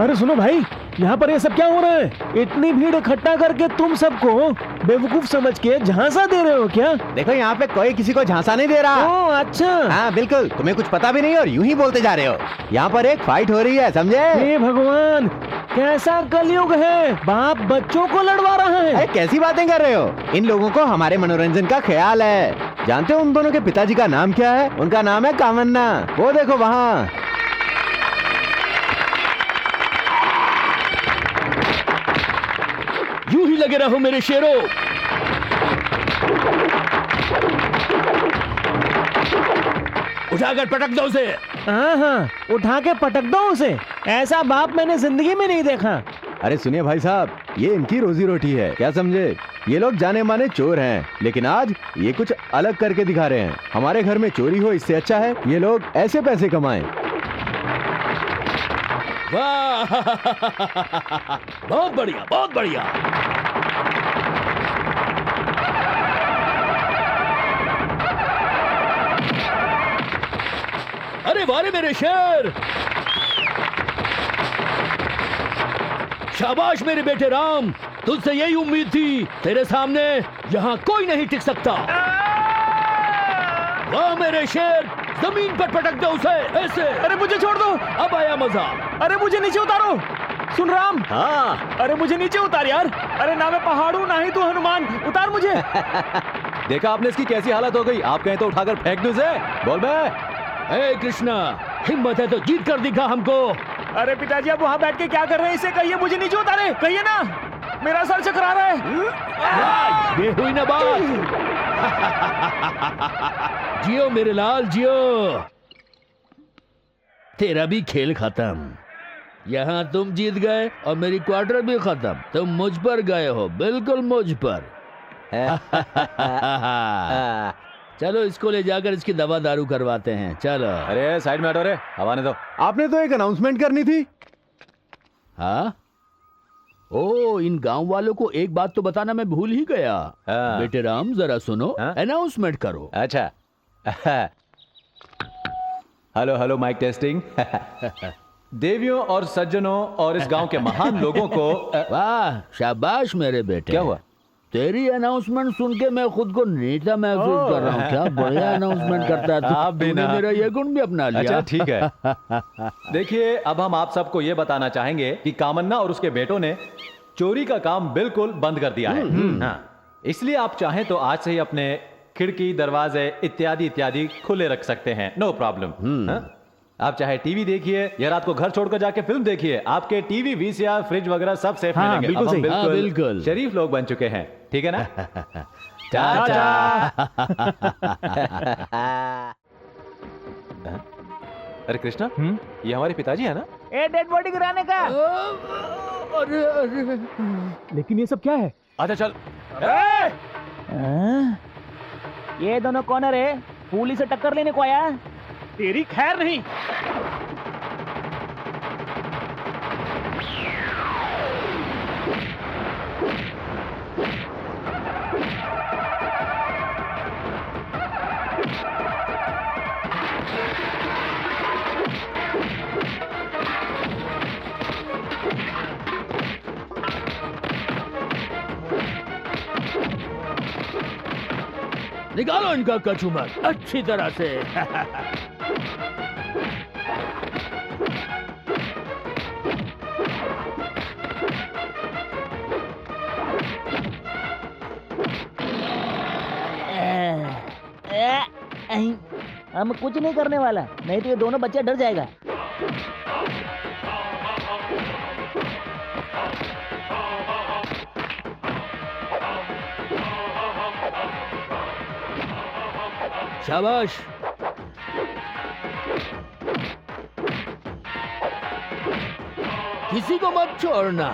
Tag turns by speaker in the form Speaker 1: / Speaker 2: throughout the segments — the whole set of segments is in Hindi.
Speaker 1: अरे सुनो भाई, यहाँ पर ये सब क्या हो रहा है? इतनी भीड़ इकट्ठा करके तुम सबको बेवकूफ समझ के झांसा दे रहे हो क्या?
Speaker 2: देखो यहाँ पे कोई किसी को झांसा नहीं दे रहा।
Speaker 1: ओह अच्छा।
Speaker 2: हाँ बिल्कुल, तुम्हें कुछ पता भी नहीं और यूं ही बोलते जा रहे हो। यहाँ पर एक फाइट हो रही है, समझे?
Speaker 1: हे भगवान, कैसा कलयुग है, बाप बच्चों को लड़वा रहा है।
Speaker 2: अरे कैसी बातें कर रहे हो? इन लोगों को हमारे मनोरंजन का ख्याल है। जानते हो उन दोनों के पिताजी का नाम क्या है? उनका नाम है कामन्ना। वो देखो वहाँ।
Speaker 3: यूं ही लगे रहो मेरे शेरों। उठाकर पटक दो उसे।
Speaker 1: हाँ, उठा के पटक दो उसे। ऐसा बाप मैंने जिंदगी में नहीं देखा।
Speaker 2: अरे सुनिए भाई साहब, ये इनकी रोजी रोटी है, क्या समझे? ये लोग जाने माने चोर हैं, लेकिन आज ये कुछ अलग करके दिखा रहे हैं। हमारे घर में चोरी हो इससे अच्छा है ये लोग ऐसे पैसे कमाएं।
Speaker 3: वाह बहुत बढ़िया, बहुत बढ़िया। अरे वाह रे मेरे शेर, शाबाश मेरे बेटे राम, तुझसे यही उम्मीद थी। तेरे सामने यहाँ कोई नहीं टिक सकता। वाह मेरे शेर, जमीन पर पटक दो उसे ऐसे।
Speaker 1: अरे मुझे छोड़ दो।
Speaker 3: अब आया मजा।
Speaker 1: अरे मुझे नीचे उतारो। सुन राम।
Speaker 2: हाँ।
Speaker 1: अरे मुझे नीचे उतार यार। अरे ना मैं पहाड़ हूँ ना ही तू हनुमान, उतार मुझे।
Speaker 2: देखा आपने इसकी कैसी हालत हो गई? आप कहें तो उठाकर फेंक दो इसे। बोल बे।
Speaker 3: हे कृष्णा, हिम्मत है तो जीत कर दिखा हमको।
Speaker 1: अरे पिताजी आप वहाँ बैठ के क्या कर रहे हैं? इसे कहिए मुझे नीचे उतारे, कहिए ना, मेरा सर चकरा रहा है।
Speaker 3: ये हुई ना बात। जियो मेरे लाल जियो। तेरा भी खेल खत्म। यहाँ तुम जीत गए और मेरी क्वार्टर भी खत्म। तुम मुझ पर गए हो, बिल्कुल मुझ पर। चलो इसको ले जाकर इसकी दवा दारू करवाते हैं। चलो।
Speaker 2: अरे साइड में हटो रे, हवा ने दो। आपने तो एक अनाउंसमेंट करनी थी।
Speaker 3: हाँ, ओ इन गांव वालों को एक बात तो बताना मैं भूल ही गया। बेटे राम जरा सुनो, अनाउंसमेंट करो।
Speaker 2: अच्छा। Hello hello, mike testing. देवियों और सज्जनों और इस गांव के महान लोगों को।
Speaker 3: वाह शाबाश मेरे बेटे।
Speaker 2: क्या हुआ?
Speaker 3: तेरी अनाउंसमेंट सुन के मैं खुद को नीचा महसूस कर रहा हूँ। क्या बढ़िया अनाउंसमेंट करता है तू।
Speaker 2: आप भी ना।
Speaker 3: मेरा ये गुण भी अपना लिया।
Speaker 2: अच्छा ठीक है। देखिए अब हम आप सबको ये बताना चाहेंगे कि कामन्ना और उसके बेटों ने चोरी का काम बिल्कुल बंद कर दिया है। हाँ, इसलिए आप चाहें तो आज से ही अपने खिड़की, दरवाजे इत्यादि इत्यादि खुले रख सकते हैं, नो प्रॉब्लम। आप चाहे टीवी देखिए या रात को घर छोड़कर जाके फिल्म देखिए, आपके टीवी, वीसीआर, फ्रिज वगैरह सब सेफ मिलेंगे।
Speaker 1: बिल्कुल सही।
Speaker 3: बिल्कुल
Speaker 2: शरीफ लोग बन चुके हैं, ठीक है ना? अरे कृष्णा, ये हमारे पिताजी है ना?
Speaker 1: ए डेड बॉडी गिराने का।
Speaker 3: अरे अरे,
Speaker 1: लेकिन ये सब क्या है?
Speaker 2: अच्छा चल।
Speaker 1: ये दोनों कौन है रे? पुलिस से टक्कर लेने को आया? तेरी खैर नहीं।
Speaker 3: निकालो इनका कचूमर अच्छी तरह से।
Speaker 1: हम कुछ नहीं करने वाला, नहीं तो ये दोनों बच्चे डर जाएगा।
Speaker 3: शाबाश। किसी को मत छोड़ना।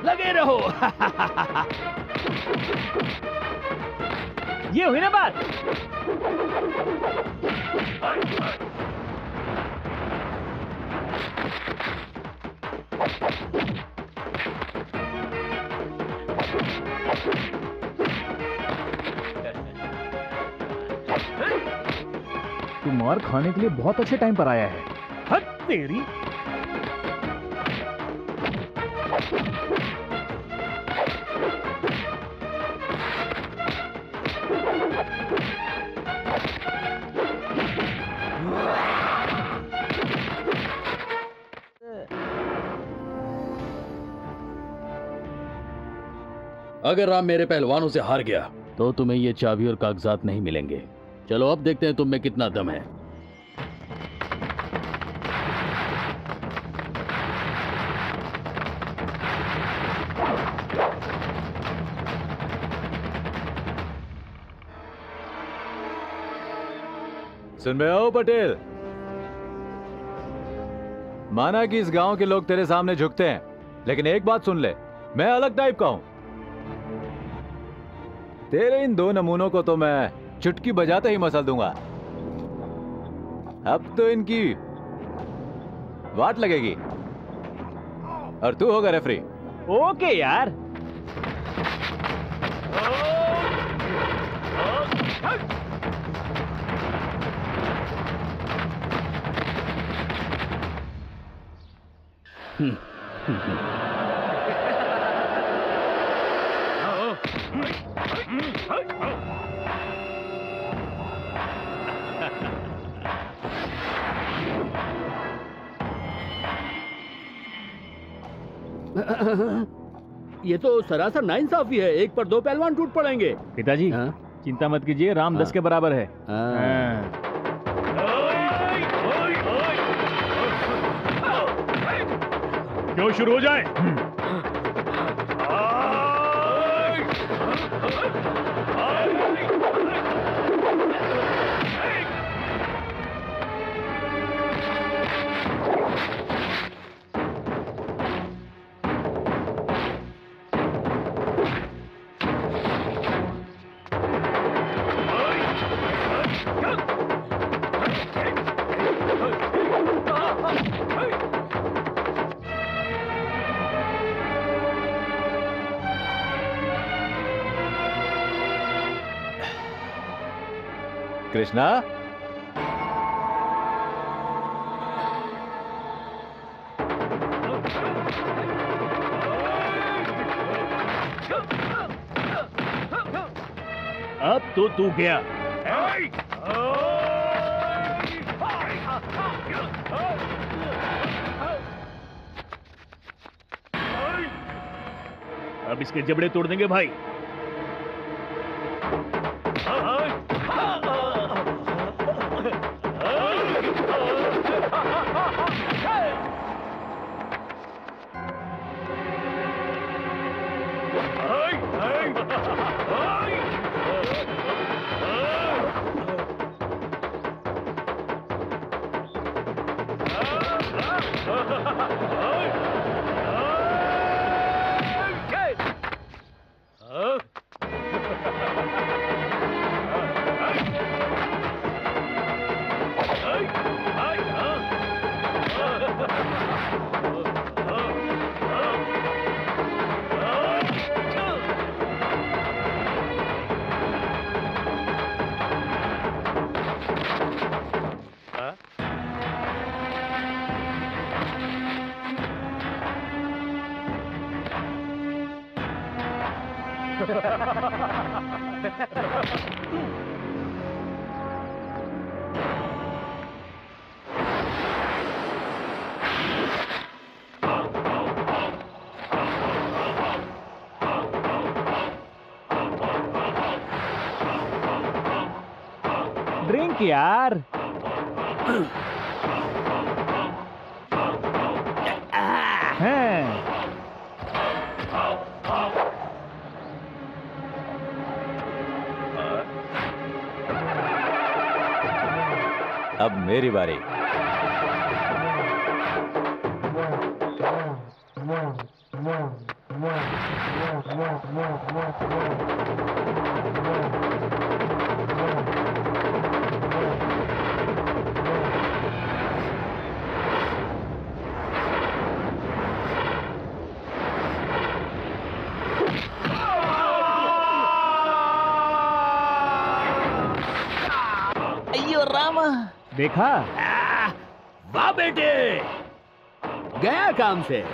Speaker 3: लगे रहो।
Speaker 1: ये हुई ना बात। तू मार खाने के लिए बहुत अच्छे टाइम पर आया है। हट तेरी।
Speaker 3: अगर राम मेरे पहलवानों से हार गया तो तुम्हें ये चाबी और कागजात नहीं मिलेंगे। चलो अब देखते हैं तुम में कितना दम है।
Speaker 2: सुन रहे हो पटेल? माना कि इस गांव के लोग तेरे सामने झुकते हैं, लेकिन एक बात सुन ले, मैं अलग टाइप का हूं। तेरे इन दो नमूनों को तो मैं चुटकी बजाते ही मसल दूंगा। अब तो इनकी वाट लगेगी और तू होगा रेफरी।
Speaker 1: ओके यार।
Speaker 3: ये तो सरासर नाइंसाफी है। एक पर दो पहलवान टूट पड़ेंगे।
Speaker 1: पिताजी चिंता मत कीजिए, राम 10 के बराबर है। क्यों शुरू हो जाए।
Speaker 2: कृष्णा,
Speaker 1: अब तो तू गया। अब इसके जबड़े तोड़ देंगे भाई। ड्रिंक यार। हैं।
Speaker 2: अब मेरी बारी।
Speaker 1: अయ్యో రామా देखा?
Speaker 3: वाह बेटे, गया काम से।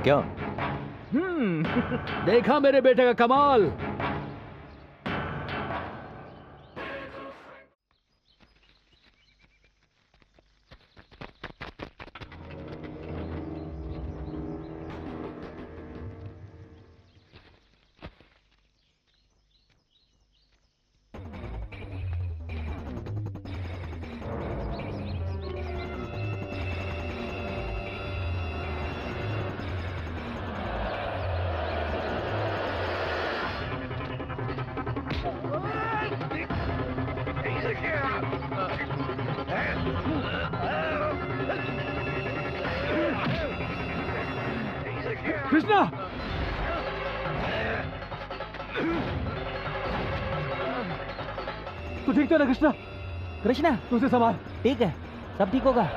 Speaker 2: क्यों?
Speaker 3: देखा मेरे बेटे का कमाल।
Speaker 1: कृष्णा, तू ठीक तो ना कृष्णा?
Speaker 4: कृष्णा,
Speaker 1: तू उसे संभाल।
Speaker 4: ठीक है, सब ठीक होगा।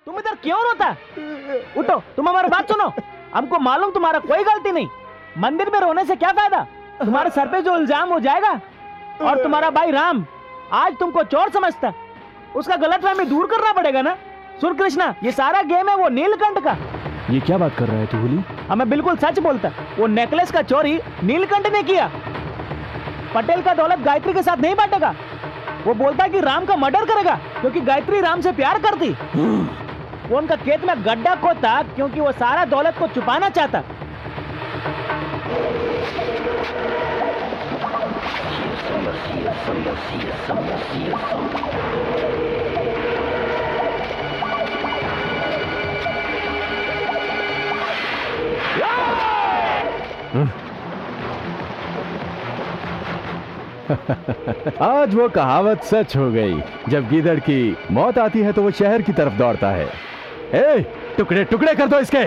Speaker 4: तुम इधर क्यों रोता? उठो, तुम हमारी बात सुनो। हमको मालूम तुम्हारा कोई गलती नहीं। मंदिर में रोने से क्या फायदा? तुम्हारे सर पे जो इल्जाम हो जाएगा। और तुम्हारा भाई राम आज तुमको चोर समझता, उसका गलतफहमी दूर करना पड़ेगा ना। सुन कृष्णा, ये सारा गेम है वो नीलकंठ का।
Speaker 1: ये क्या बात कर रहा है तू हुली?
Speaker 4: हमें बिल्कुल सच बोलता। वो नेकलेस का चोरी नीलकंठ ने किया। पटेल का दौलत गायत्री के साथ नहीं बांटेगा। वो बोलता कि राम का मर्डर करेगा क्योंकि गायत्री राम से प्यार करती। वो उनका खेत में गड्ढा खोदता क्योंकि वो सारा दौलत को छुपाना चाहता।
Speaker 5: आज वो कहावत सच हो गई, जब गीदड़ की मौत आती है तो वो शहर की तरफ दौड़ता है। ए, टुकड़े टुकड़े कर दो इसके।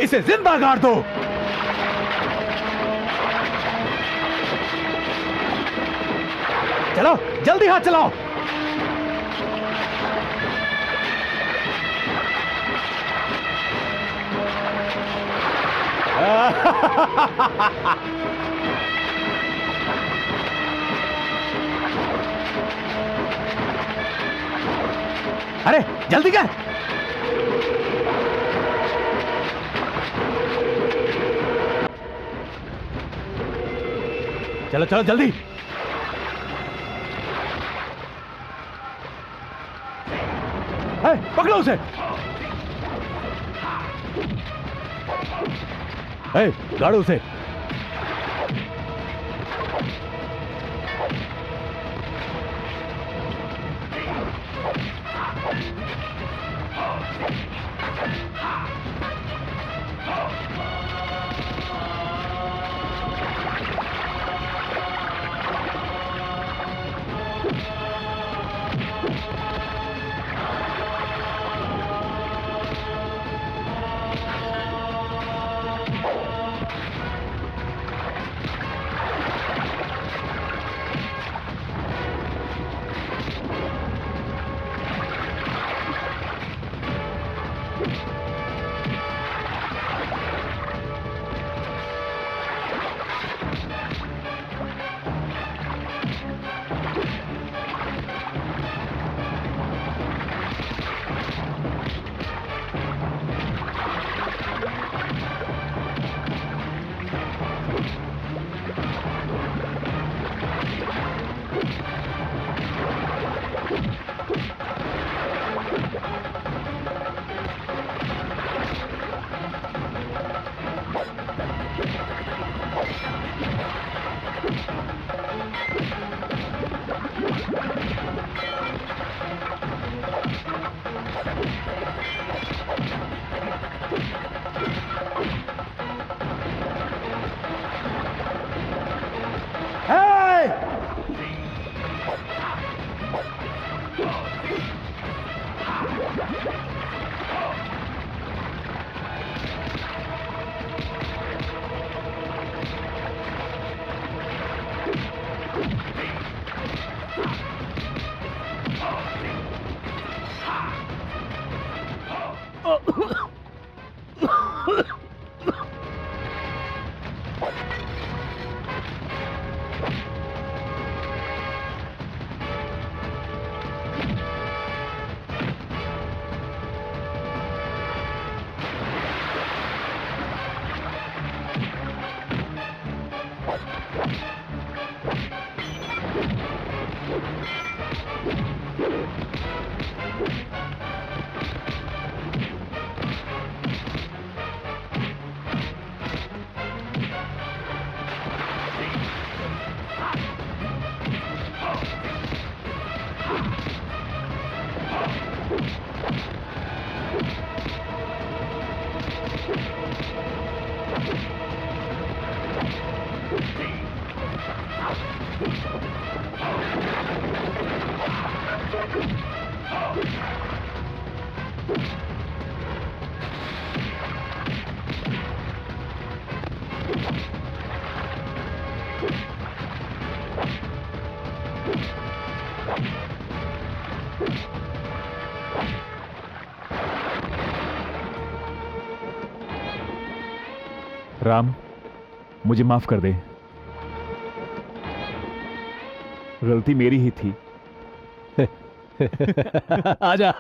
Speaker 5: इसे जिंदा गाड़ दो। चलो जल्दी हाथ चलाओ। अरे जल्दी कर। चलो चलो जल्दी। पकड़ो उसे। गाड़ो उसे। राम, मुझे माफ कर दे। गलती मेरी ही थी।
Speaker 1: आजा।